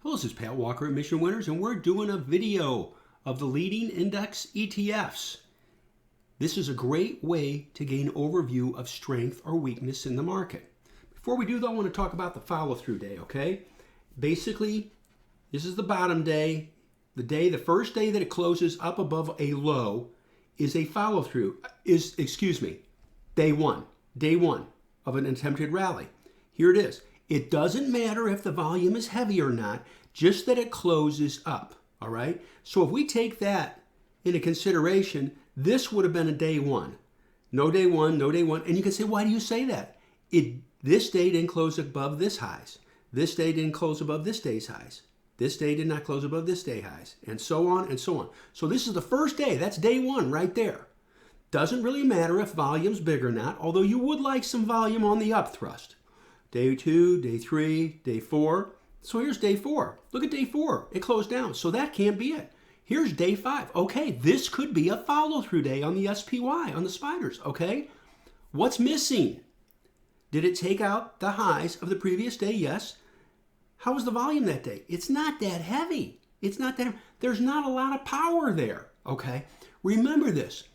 Hello, this is Pat Walker at Mission Winners, and we're doing a video of the leading index ETFs. This is a great way to gain an overview of strength or weakness in the market. Before we do, though, I want to talk about the follow-through day, okay? Basically, this is the bottom day. The first day that it closes up above a low is a follow-through, day one of an attempted rally. Here it is. It doesn't matter if the volume is heavy or not, just that it closes up, all right? So if we take that into consideration, this would have been a day one. No day one, no day one. And you can say, why do you say that? This day didn't close above this highs. This day didn't close above this day's highs. This day did not close above this day highs, and so on and so on. So this is the first day. That's day one right there. Doesn't really matter if volume's big or not, although you would like some volume on the up thrust. Day two, day three, day four. So here's day four. Look at day four. It closed down. So that can't be it. Here's day five. Okay, this could be a follow-through day on the SPY, on the spiders, okay? What's missing? Did it take out the highs of the previous day? Yes. How was the volume that day? It's not that heavy. There's not a lot of power there, okay? Remember this,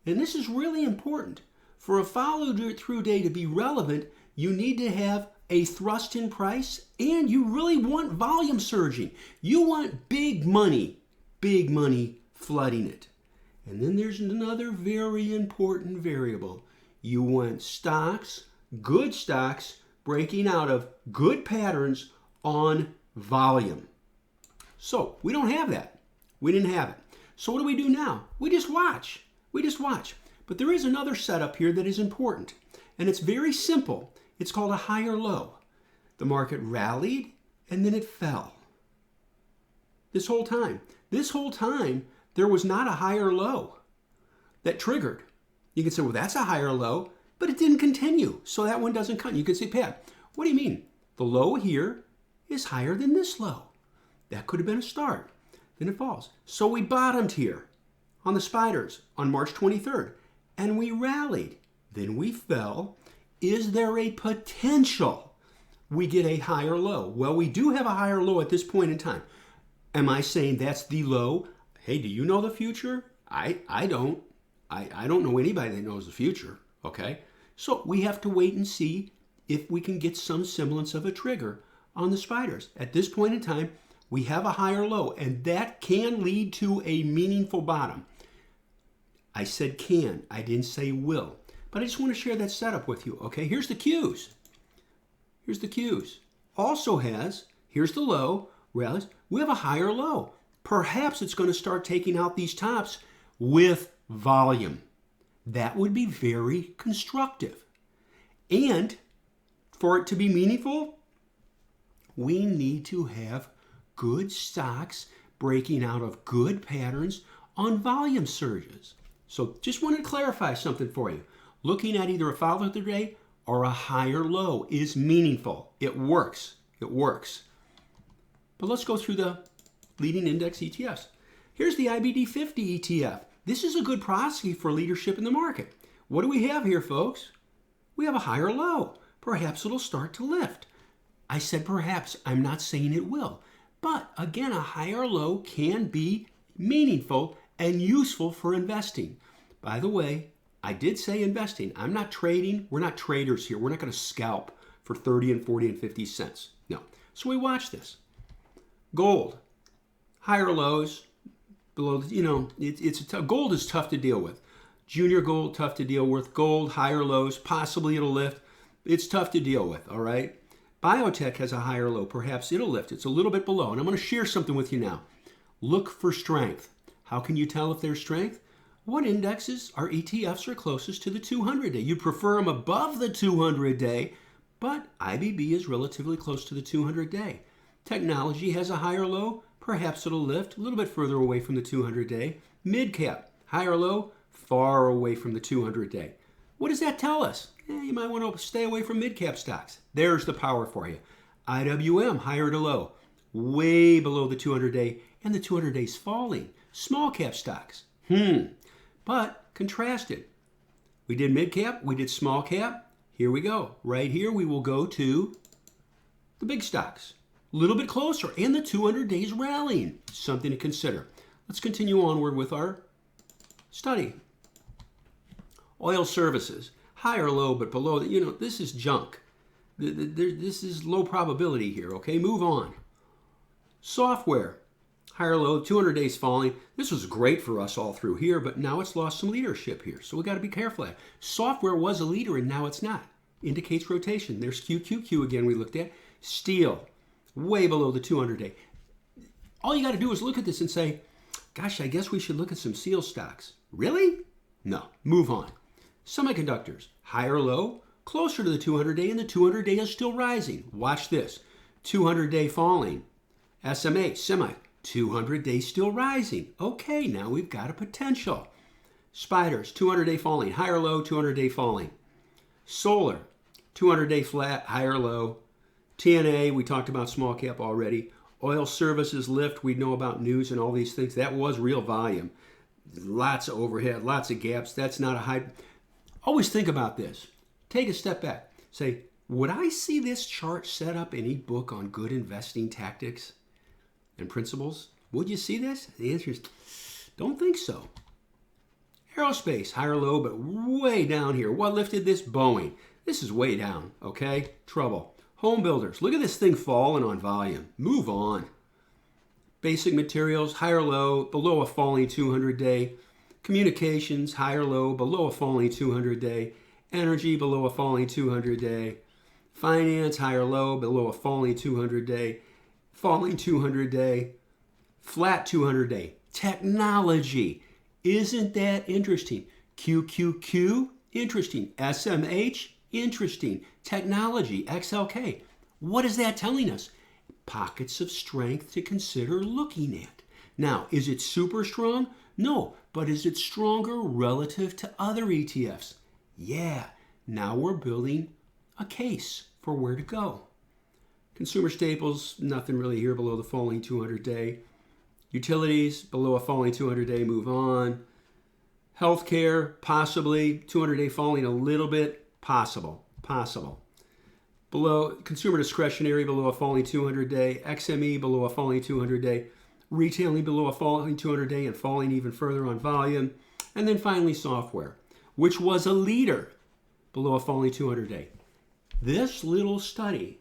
and this is really important. For a follow-through day to be relevant, you need to have a thrust in price, and you really want volume surging. You want big money flooding it. And then there's another very important variable. You want stocks, good stocks, breaking out of good patterns on volume. So we don't have that. We didn't have it. So what do we do now? We just watch. But there is another setup here that is important, and it's very simple. It's called a high or low. The market rallied and then it fell. This whole time, there was not a high or low that triggered. You can say, well, that's a high or low, but it didn't continue. So that one doesn't count. You can say, Pat, what do you mean? The low here is higher than this low. That could have been a start. Then it falls. So we bottomed here on the spiders on March 23rd, and we rallied. Then we fell. Is there a potential we get a higher low? Well, we do have a higher low at this point in time. Am I saying that's the low? Hey, do you know the future? I don't. I don't know anybody that knows the future, okay? So we have to wait and see if we can get some semblance of a trigger on the spiders. At this point in time, we have a higher low, and that can lead to a meaningful bottom. I said can. I didn't say will. But I just want to share that setup with you, okay? Here's the cues. Also here's the low, rallies. We have a higher low. Perhaps it's going to start taking out these tops with volume. That would be very constructive. And for it to be meaningful, we need to have good stocks breaking out of good patterns on volume surges. So just wanted to clarify something for you. Looking at either a follow-through day or a higher low is meaningful. It works. But let's go through the leading index ETFs. Here's the IBD 50 ETF. This is a good proxy for leadership in the market. What do we have here, folks? We have a higher low. Perhaps it'll start to lift. I said perhaps. I'm not saying it will. But again, a higher low can be meaningful and useful for investing. By the way, I did say investing. I'm not trading. We're not traders here. We're not going to scalp for 30 and 40 and 50 cents. No. So we watch this. Gold, higher lows, below, gold is tough to deal with. Junior gold, tough to deal with. Gold, higher lows, possibly it'll lift. It's tough to deal with, all right? Biotech has a higher low. Perhaps it'll lift. It's a little bit below. And I'm going to share something with you now. Look for strength. How can you tell if there's strength? What indexes or ETFs are closest to the 200-day? You'd prefer them above the 200-day, but IBB is relatively close to the 200-day. Technology has a higher low. Perhaps it'll lift a little bit further away from the 200-day. Mid-cap, higher low, far away from the 200-day. What does that tell us? You might want to stay away from mid-cap stocks. There's the power for you. IWM, higher to low, way below the 200-day, and the 200-day is falling. Small-cap stocks. But contrasted. We did mid-cap, we did small-cap. Here we go. Right here we will go to the big stocks. A little bit closer, and the 200 days rallying. Something to consider. Let's continue onward with our study. Oil services, high or low, but below. This is junk. This is low probability here, okay? Move on. Software, high or low, 200 days falling. This was great for us all through here, but now it's lost some leadership here, so we got to be careful. Software was a leader, and now it's not. Indicates rotation. There's QQQ again we looked at. Steel, way below the 200-day. All you got to do is look at this and say, gosh, I guess we should look at some steel stocks. Really? No. Move on. Semiconductors, high or low, closer to the 200-day, and the 200-day is still rising. Watch this. 200-day falling. SMH, semi, 200-day still rising. Okay, now we've got a potential. Spiders, 200-day falling. High or low, 200-day falling. Solar, 200-day flat, high or low. TNA, we talked about small cap already. Oil services lift, we know about news and all these things. That was real volume. Lots of overhead, lots of gaps. That's not a high. Always think about this. Take a step back. Say, would I see this chart set up in any book on good investing tactics and principles? Would you see this? The answer is, don't think so. Aerospace, high or low, but way down here. What lifted this? Boeing. This is way down, okay? Trouble. Home builders, look at this thing falling on volume. Move on. Basic materials, high or low, below a falling 200-day. Communications, high or low, below a falling 200-day. Energy, below a falling 200-day. Finance, high or low, below a falling 200-day. Falling 200-day. Flat 200-day. Technology. Isn't that interesting? QQQ, interesting. SMH, interesting. Technology, XLK. What is that telling us? Pockets of strength to consider looking at. Now, is it super strong? No, but is it stronger relative to other ETFs? Yeah, now we're building a case for where to go. Consumer staples, nothing really here below the falling 200-day. Utilities, below a falling 200-day, move on. Healthcare, possibly. 200-day falling a little bit, possible. Below consumer discretionary, below a falling 200-day. XME, below a falling 200-day. Retailing, below a falling 200-day and falling even further on volume. And then finally, software, which was a leader below a falling 200-day. This little study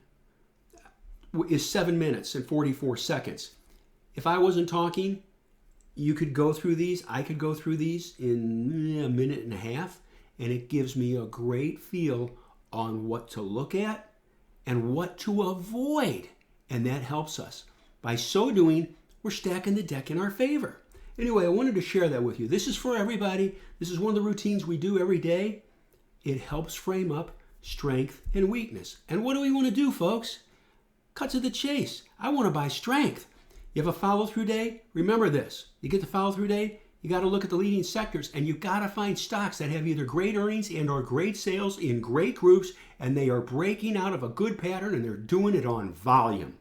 is 7 minutes and 44 seconds. If I wasn't talking, you could go through these. I could go through these in a minute and a half, and it gives me a great feel on what to look at and what to avoid, and that helps us. By so doing, we're stacking the deck in our favor. Anyway, I wanted to share that with you. This is for everybody. This is one of the routines we do every day. It helps frame up strength and weakness. And what do we want to do, folks? Cut to the chase. I want to buy strength. You have a follow-through day? Remember this. You get the follow-through day, you got to look at the leading sectors, and you got to find stocks that have either great earnings and or great sales in great groups, and they are breaking out of a good pattern, and they're doing it on volume.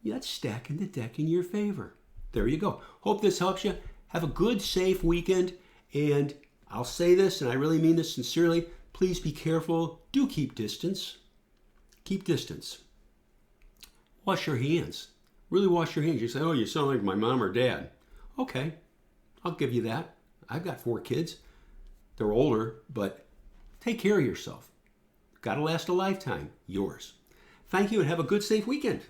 That's stacking the deck in your favor. There you go. Hope this helps you. Have a good, safe weekend, and I'll say this, and I really mean this sincerely, please be careful. Do keep distance. Keep distance. Wash your hands. Really wash your hands. You say, oh, you sound like my mom or dad. Okay, I'll give you that. I've got 4 kids. They're older, but take care of yourself. Got to last a lifetime. Yours. Thank you and have a good, safe weekend.